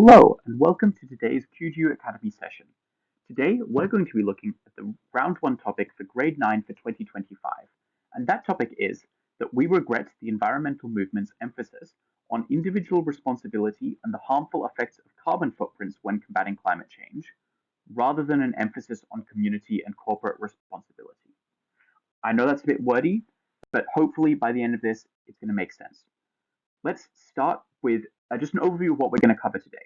Hello, and welcome to today's QDU Academy session. Today, we're going to be looking at the round one topic for grade 9 for 2025. And that topic is that we regret the environmental movement's emphasis on individual responsibility and the harmful effects of carbon footprints when combating climate change, rather than an emphasis on community and corporate responsibility. I know that's a bit wordy, but hopefully by the end of this, it's going to make sense. Let's start with just an overview of what we're going to cover today.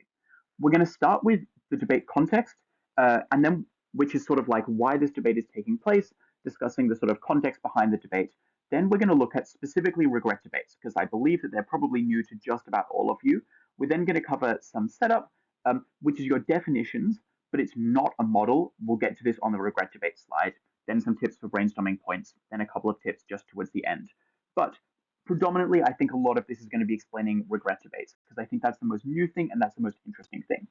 We're going to start with the debate context, and then which is sort of like why this debate is taking place, discussing the sort of context behind the debate. Then we're going to look at specifically regret debates, because I believe that they're probably new to just about all of you. We're then going to cover some setup, which is your definitions, but it's not a model. We'll get to this on the regret debate slide. Then some tips for brainstorming points, then a couple of tips just towards the end. But predominantly, I think a lot of this is going to be explaining regret debates because I think that's the most new thing and that's the most interesting thing.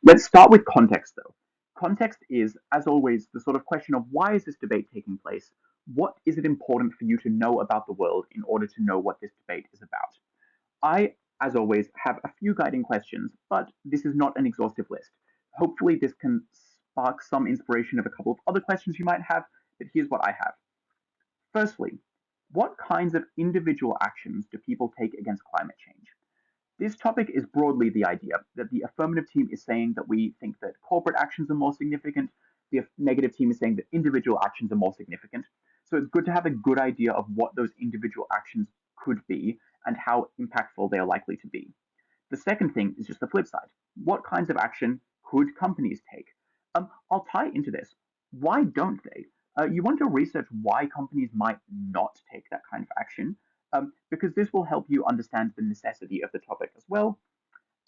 Let's start with context, though. Context is, as always, the sort of question of why is this debate taking place? What is it important for you to know about the world in order to know what this debate is about? I, as always, have a few guiding questions, but this is not an exhaustive list. Hopefully, this can spark some inspiration of a couple of other questions you might have, but here's what I have. Firstly, what kinds of individual actions do people take against climate change? This topic is broadly the idea that the affirmative team is saying that we think that corporate actions are more significant, the negative team is saying that individual actions are more significant. So it's good to have a good idea of what those individual actions could be and how impactful they are likely to be. The second thing is just the flip side. What kinds of action could companies take? I'll tie into this. Why don't they? You want to research why companies might not take that kind of action, because this will help you understand the necessity of the topic as well.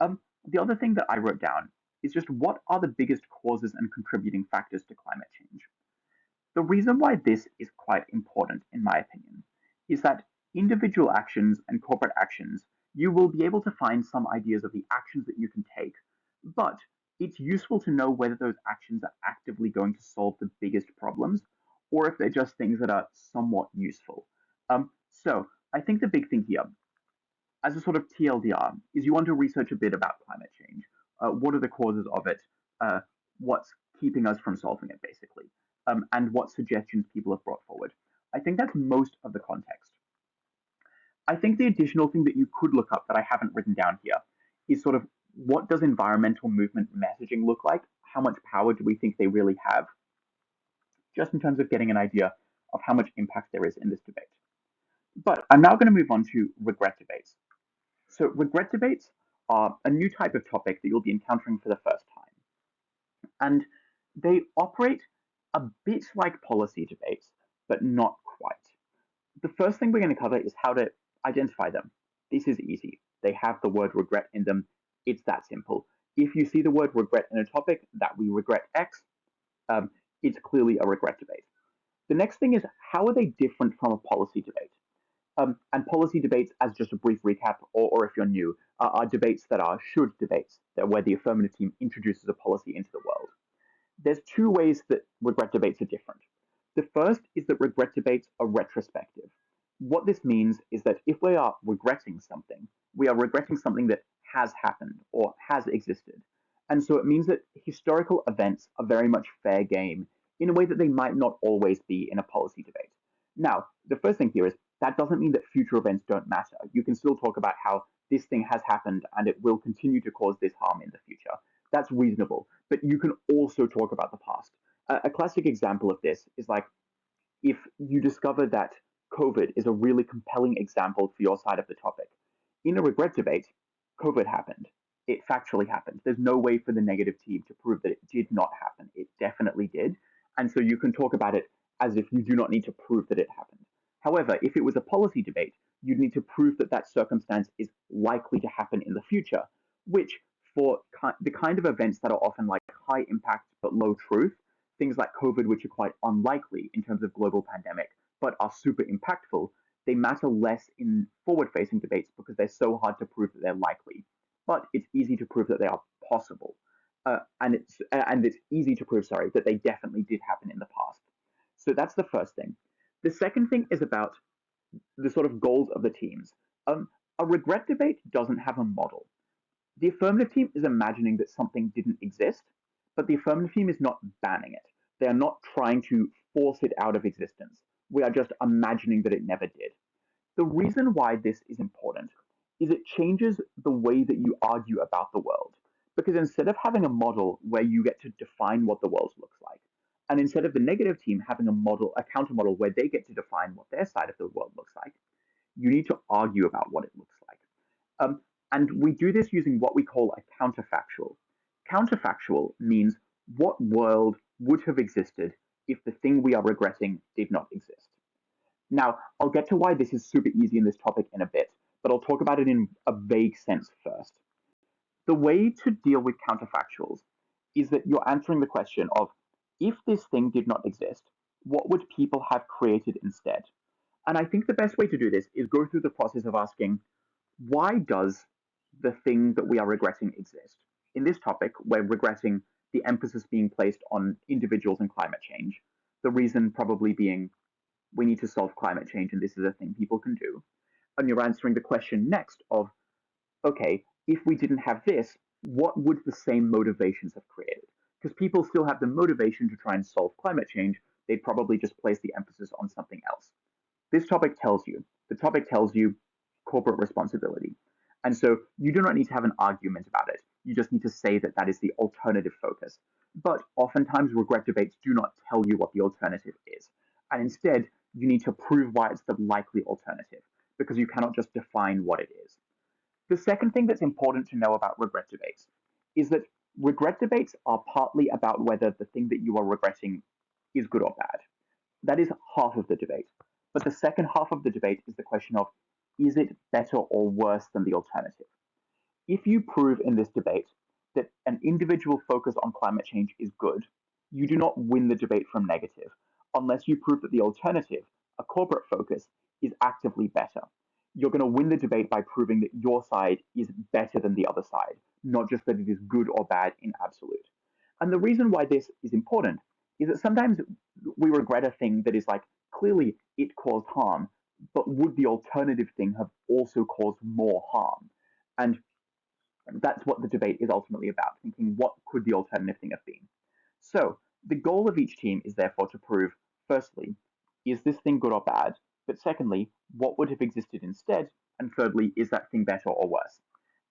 The other thing that I wrote down is just what are the biggest causes and contributing factors to climate change? The reason why this is quite important, in my opinion, is that individual actions and corporate actions, you will be able to find some ideas of the actions that you can take, but it's useful to know whether those actions are actively going to solve the biggest problems or if they're just things that are somewhat useful. So I think the big thing here, as a sort of TLDR, is you want to research a bit about climate change. What are the causes of it? Uh, what's keeping us from solving it, basically? And what suggestions people have brought forward. I think that's most of the context. I think the additional thing that you could look up that I haven't written down here is sort of what does environmental movement messaging look like? How much power do we think they really have? Just in terms of getting an idea of how much impact there is in this debate. But I'm now going to move on to regret debates. So, regret debates are a new type of topic that you'll be encountering for the first time. And they operate a bit like policy debates, but not quite. The first thing we're going to cover is how to identify them. This is easy. They have the word regret in them. It's that simple. If you see the word regret in a topic that we regret X, um, it's clearly a regret debate. The next thing is how are they different from a policy debate? And policy debates, as just a brief recap, or if you're new, are debates that are should debates, that where the affirmative team introduces a policy into the world. There's two ways that regret debates are different. The first is that regret debates are retrospective. What this means is that if we are regretting something, we are regretting something that has happened or has existed. And so it means that historical events are very much fair game in a way that they might not always be in a policy debate. Now, the first thing here is that doesn't mean that future events don't matter. You can still talk about how this thing has happened and it will continue to cause this harm in the future. That's reasonable. But you can also talk about the past. A classic example of this is like if you discover that COVID is a really compelling example for your side of the topic. In a regret debate, COVID happened. It factually happened. There's no way for the negative team to prove that it did not happen. It definitely did. And so you can talk about it as if you do not need to prove that it happened. However, if it was a policy debate, you'd need to prove that that circumstance is likely to happen in the future, which for the kind of events that are often like high impact but low truth, things like COVID, which are quite unlikely in terms of global pandemic, but are super impactful, they matter less in forward facing debates because they're so hard to prove that they're likely. But it's easy to prove that they are possible. And it's easy to prove, sorry, that they definitely did happen in the past. So that's the first thing. The second thing is about the sort of goals of the teams. A regret debate doesn't have a model. The affirmative team is imagining that something didn't exist, but the affirmative team is not banning it. They are not trying to force it out of existence. We are just imagining that it never did. The reason why this is important is it changes the way that you argue about the world. Because instead of having a model where you get to define what the world looks like, and instead of the negative team having a counter model where they get to define what their side of the world looks like, you need to argue about what it looks like. Um, and we do this using what we call a counterfactual. Counterfactual means what world would have existed if the thing we are regretting did not exist. Now, I'll get to why this is super easy in this topic in a bit, but I'll talk about it in a vague sense first. The way to deal with counterfactuals is that you're answering the question of if this thing did not exist, what would people have created instead? And I think the best way to do this is go through the process of asking, why does the thing that we are regretting exist? In this topic, we're regretting the emphasis being placed on individuals and climate change. The reason probably being we need to solve climate change and this is a thing people can do. And you're answering the question next of, okay, if we didn't have this, what would the same motivations have created? Because people still have the motivation to try and solve climate change, they'd probably just place the emphasis on something else. This topic tells you, the topic tells you corporate responsibility. And so you do not need to have an argument about it. You just need to say that that is the alternative focus. But oftentimes, regret debates do not tell you what the alternative is. And instead, you need to prove why it's the likely alternative, because you cannot just define what it is. The second thing that's important to know about regret debates is that regret debates are partly about whether the thing that you are regretting is good or bad. That is half of the debate. But the second half of the debate is the question of is it better or worse than the alternative? If you prove in this debate that an individual focus on climate change is good, you do not win the debate from negative unless you prove that the alternative, a corporate focus, is actively better. You're going to win the debate by proving that your side is better than the other side, not just that it is good or bad in absolute. And the reason why this is important is that sometimes we regret a thing that is like clearly it caused harm, but would the alternative thing have also caused more harm? And that's what the debate is ultimately about, thinking what could the alternative thing have been. So the goal of each team is therefore to prove, firstly, is this thing good or bad? But secondly, what would have existed instead? And thirdly, is that thing better or worse?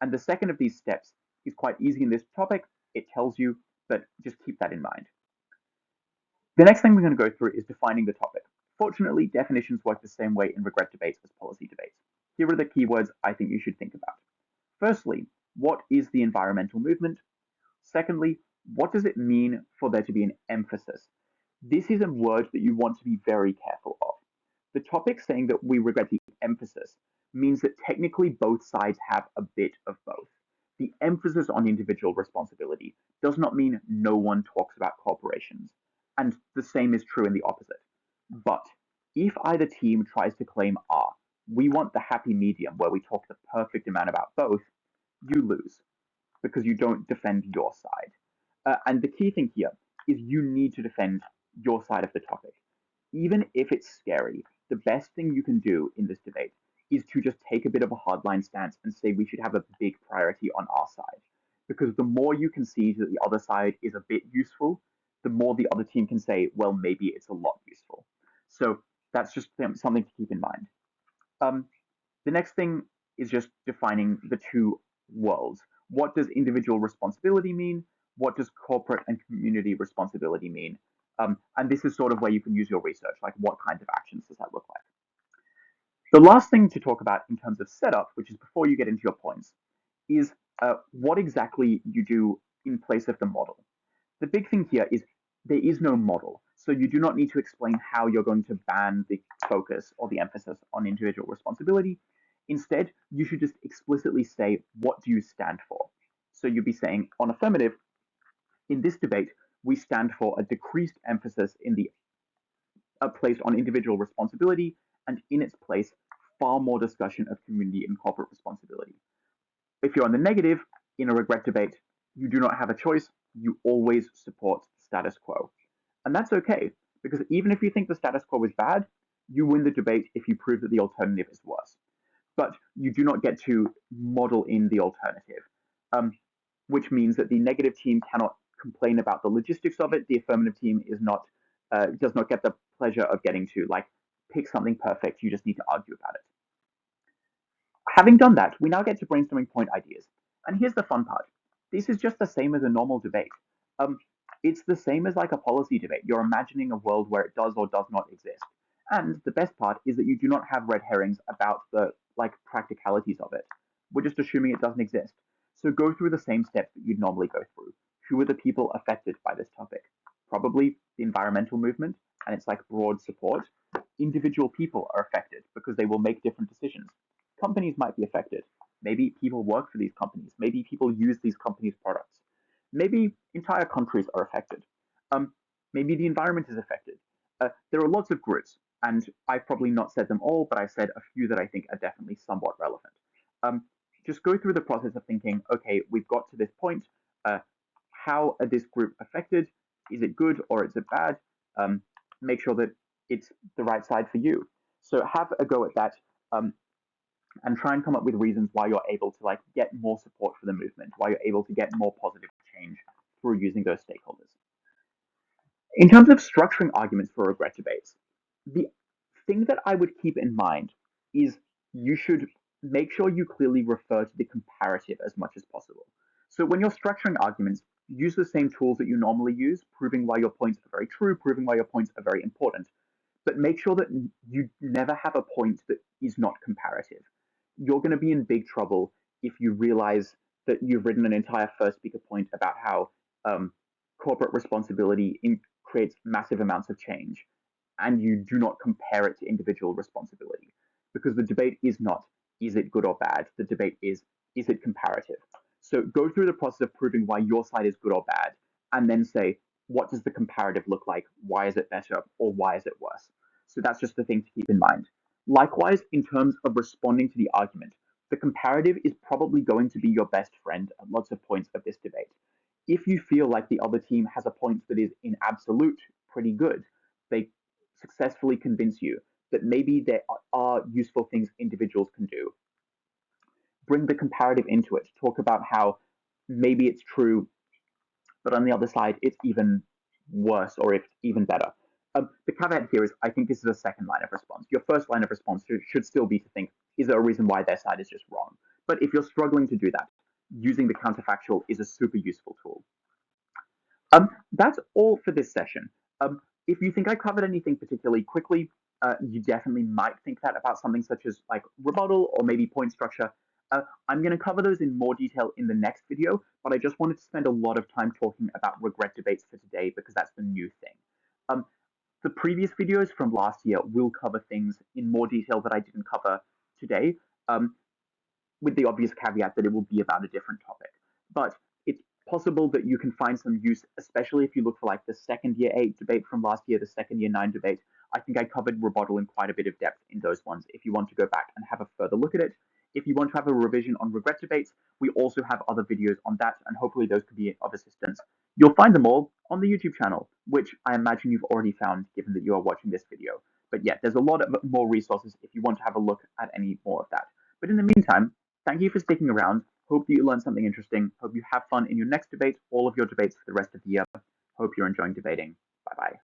And the second of these steps is quite easy in this topic. It tells you, but just keep that in mind. The next thing we're going to go through is defining the topic. Fortunately, definitions work the same way in regret debates as policy debates. Here are the keywords I think you should think about. Firstly, what is the environmental movement? Secondly, what does it mean for there to be an emphasis? This is a word that you want to be very careful of. The topic saying that we regret the emphasis means that technically both sides have a bit of both. The emphasis on individual responsibility does not mean no one talks about corporations, and the same is true in the opposite. But if either team tries to claim, we want the happy medium where we talk the perfect amount about both, you lose because you don't defend your side. And the key thing here is you need to defend your side of the topic. Even if it's scary, the best thing you can do in this debate is to just take a bit of a hardline stance and say we should have a big priority on our side. Because the more you can see that the other side is a bit useful, the more the other team can say, well, maybe it's a lot useful. So that's just something to keep in mind. Um, the next thing is just defining the two worlds. What does individual responsibility mean? What does corporate and community responsibility mean? And this is sort of where you can use your research, like what kinds of actions does that look like? The last thing to talk about in terms of setup, which is before you get into your points, is what exactly you do in place of the model. The big thing here is there is no model. So you do not need to explain how you're going to ban the focus or the emphasis on individual responsibility. Instead, you should just explicitly say, what do you stand for? So you'd be saying, on affirmative, in this debate, we stand for a decreased emphasis in the placed on individual responsibility, and in its place, far more discussion of community and corporate responsibility. If you're on the negative, in a regret debate, you do not have a choice. You always support status quo. And that's okay, because even if you think the status quo is bad, you win the debate if you prove that the alternative is worse. But you do not get to model in the alternative. um, which means that the negative team cannot complain about the logistics of it. The affirmative team is not does not get the pleasure of getting to like pick something perfect. You just need to argue about it. Having done that, we now get to brainstorming point ideas. And here's the fun part. This is just the same as a normal debate. Um, it's the same as like a policy debate. You're imagining a world where it does or does not exist. And the best part is that you do not have red herrings about the like practicalities of it. We're just assuming it doesn't exist. So go through the same steps that you'd normally go through. Who are the people affected by this topic? Probably the environmental movement and its like broad support. Individual people are affected because they will make different decisions. Companies might be affected. Maybe people work for these companies. Maybe people use these companies' products. Maybe entire countries are affected. Um, Maybe the environment is affected. There are lots of groups, and I've probably not said them all, but I've said a few that I think are definitely somewhat relevant. Um, just go through the process of thinking, okay, we've got to this point. Uh, how are this group affected? Is it good or is it bad? Um, Make sure that it's the right side for you. So have a go at that. Um, and try and come up with reasons why you're able to like get more support for the movement, why you're able to get more positive change through using those stakeholders. In terms of structuring arguments for regret debates, the thing that I would keep in mind is you should make sure you clearly refer to the comparative as much as possible. So when you're structuring arguments, use the same tools that you normally use, proving why your points are very true, proving why your points are very important, but make sure that you never have a point that is not comparative. You're going to be in big trouble if you realize that you've written an entire first speaker point about how um, corporate responsibility creates massive amounts of change, and you do not compare it to individual responsibility. Because the debate is not, is it good or bad? The debate is it comparative? So go through the process of proving why your side is good or bad, and then say, what does the comparative look like? Why is it better or why is it worse? So that's just the thing to keep in mind. Likewise, in terms of responding to the argument, the comparative is probably going to be your best friend at lots of points of this debate. If you feel like the other team has a point that is in absolute pretty good, they successfully convince you that maybe there are useful things individuals can do. Bring the comparative into it. Talk about how maybe it's true but on the other side, it's even worse or it's even better. The caveat here is I think this is a second line of response. Your first line of response should still be to think, is there a reason why their side is just wrong? But if you're struggling to do that, using the counterfactual is a super useful tool. That's all for this session. If you think I covered anything particularly quickly, you definitely might think that about something such as like rebuttal or maybe point structure. I'm going to cover those in more detail in the next video, but I just wanted to spend a lot of time talking about regret debates for today because that's the new thing. Um, the previous videos from last year will cover things in more detail that I didn't cover today. With the obvious caveat that it will be about a different topic. But it's possible that you can find some use, especially if you look for like the second year 8 debate from last year, the second year 9 debate. I think I covered rebuttal in quite a bit of depth in those ones if you want to go back and have a further look at it. If you want to have a revision on regret debates, we also have other videos on that, and hopefully those could be of assistance. You'll find them all on the YouTube channel, which I imagine you've already found given that you are watching this video. But yeah, there's a lot of more resources if you want to have a look at any more of that. But in the meantime, thank you for sticking around. Hope that you learned something interesting. Hope you have fun in your next debate, all of your debates for the rest of the year. Hope you're enjoying debating. Bye bye.